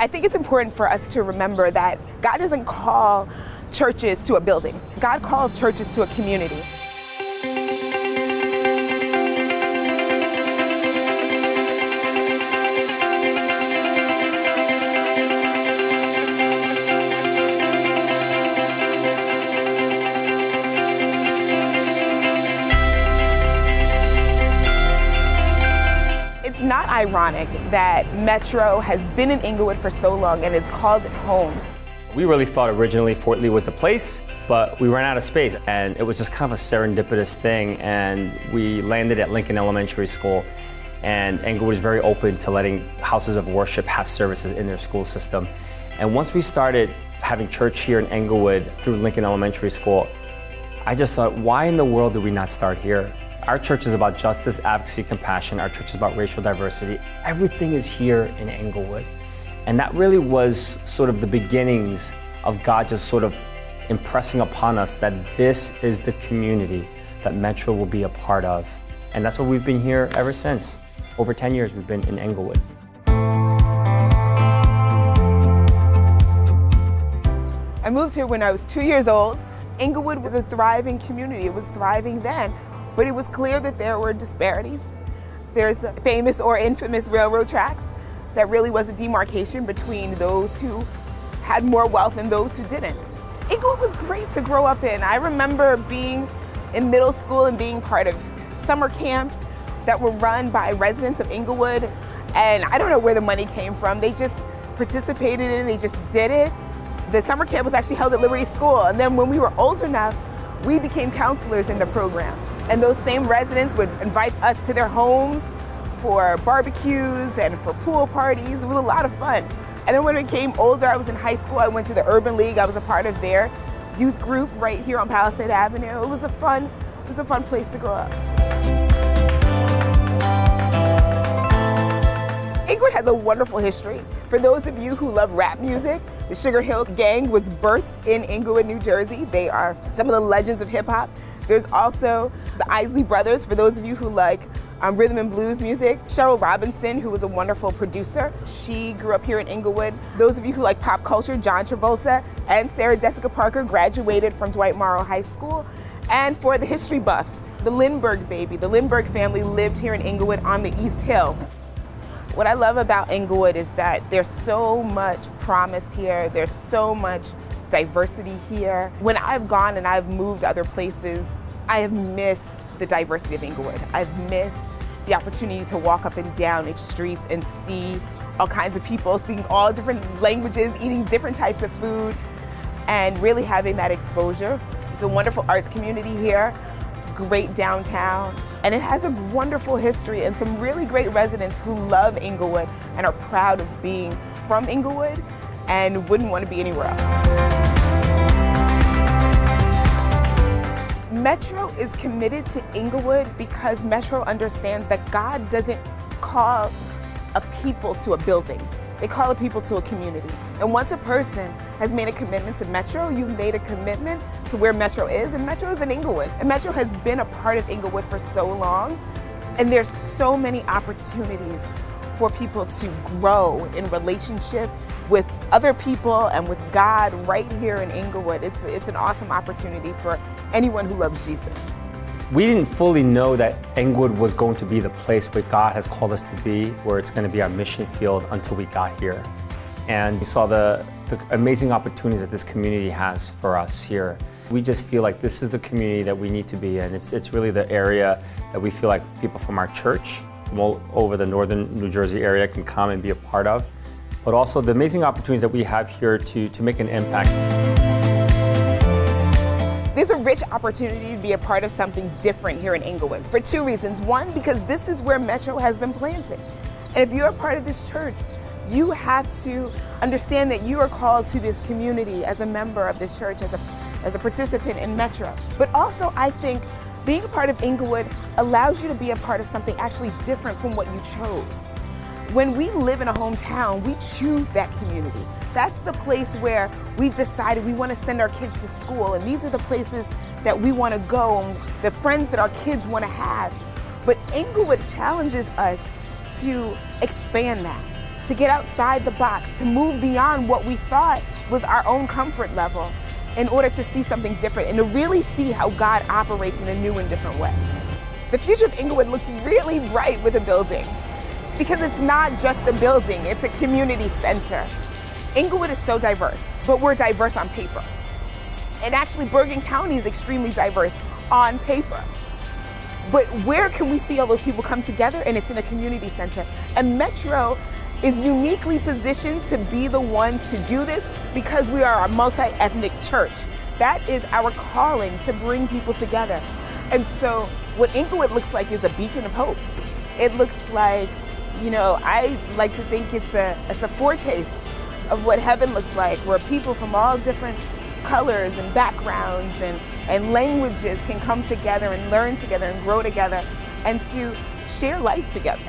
I think it's important for us to remember that God doesn't call churches to a building. God calls churches to a community. It's not ironic that Metro has been in Englewood for so long and has called it home. We really thought originally Fort Lee was the place, but we ran out of space, and it was just kind of a serendipitous thing, and we landed at Lincoln Elementary School, and Englewood is very open to letting houses of worship have services in their school system. And once we started having church here in Englewood through Lincoln Elementary School, I just thought, why in the world did we not start here? Our church is about justice, advocacy, compassion. Our church is about racial diversity. Everything is here in Englewood. And that really was sort of the beginnings of God just sort of impressing upon us that this is the community that Metro will be a part of. And that's what we've been here ever since. Over 10 years we've been in Englewood. I moved here when I was 2 years old. Englewood was a thriving community. It was thriving then, but it was clear that there were disparities. There's the famous or infamous railroad tracks. That really was a demarcation between those who had more wealth and those who didn't. Englewood was great to grow up in. I remember being in middle school and being part of summer camps that were run by residents of Englewood, and I don't know where the money came from. They just participated in it, they just did it. The summer camp was actually held at Liberty School, and then when we were old enough, we became counselors in the program. And those same residents would invite us to their homes for barbecues and for pool parties. It was a lot of fun. And then when I became older, I was in high school, I went to the Urban League. I was a part of their youth group right here on Palisade Avenue. It was a fun place to grow up. Englewood has a wonderful history. For those of you who love rap music, the Sugar Hill Gang was birthed in Englewood, New Jersey. They are some of the legends of hip hop. There's also the Isley Brothers, for those of you who like rhythm and blues music. Cheryl Robinson, who was a wonderful producer. She grew up here in Englewood. Those of you who like pop culture, John Travolta and Sarah Jessica Parker graduated from Dwight Morrow High School. And for the history buffs, the Lindbergh baby, the Lindbergh family lived here in Englewood on the East Hill. What I love about Englewood is that there's so much promise here. There's so much diversity here. When I've gone and I've moved other places, I have missed the diversity of Englewood. I've missed the opportunity to walk up and down its streets and see all kinds of people speaking all different languages, eating different types of food, and really having that exposure. It's a wonderful arts community here. It's great downtown, and it has a wonderful history and some really great residents who love Englewood and are proud of being from Englewood and wouldn't want to be anywhere else. Metro is committed to Englewood because Metro understands that God doesn't call a people to a building. They call a people to a community. And once a person has made a commitment to Metro, you've made a commitment to where Metro is, and Metro is in Englewood. And Metro has been a part of Englewood for so long, and there's so many opportunities for people to grow in relationship with other people and with God right here in Englewood. It's an awesome opportunity for anyone who loves Jesus. We didn't fully know that Englewood was going to be the place where God has called us to be, where it's going to be our mission field until we got here. And we saw the amazing opportunities that this community has for us here. We just feel like this is the community that we need to be in. It's really the area that we feel like people from our church, from all over the northern New Jersey area can come and be a part of. But also the amazing opportunities that we have here to make an impact. There's a rich opportunity to be a part of something different here in Englewood for two reasons. One, because this is where Metro has been planted. And if you're a part of this church, you have to understand that you are called to this community as a member of this church, as a participant in Metro. But also, I think being a part of Englewood allows you to be a part of something actually different from what you chose. When we live in a hometown, we choose that community. That's the place where we've decided we want to send our kids to school, and these are the places that we want to go, and the friends that our kids want to have. But Englewood challenges us to expand that, to get outside the box, to move beyond what we thought was our own comfort level in order to see something different and to really see how God operates in a new and different way. The future of Englewood looks really bright with a building because it's not just a building, it's a community center. Englewood is so diverse, but we're diverse on paper. And actually, Bergen County is extremely diverse on paper. But where can we see all those people come together? And it's in a community center. And Metro is uniquely positioned to be the ones to do this because we are a multi-ethnic church. That is our calling, to bring people together. And so what Englewood looks like is a beacon of hope. It looks like, I like to think it's a foretaste of what heaven looks like, where people from all different colors and backgrounds and languages can come together and learn together and grow together and to share life together.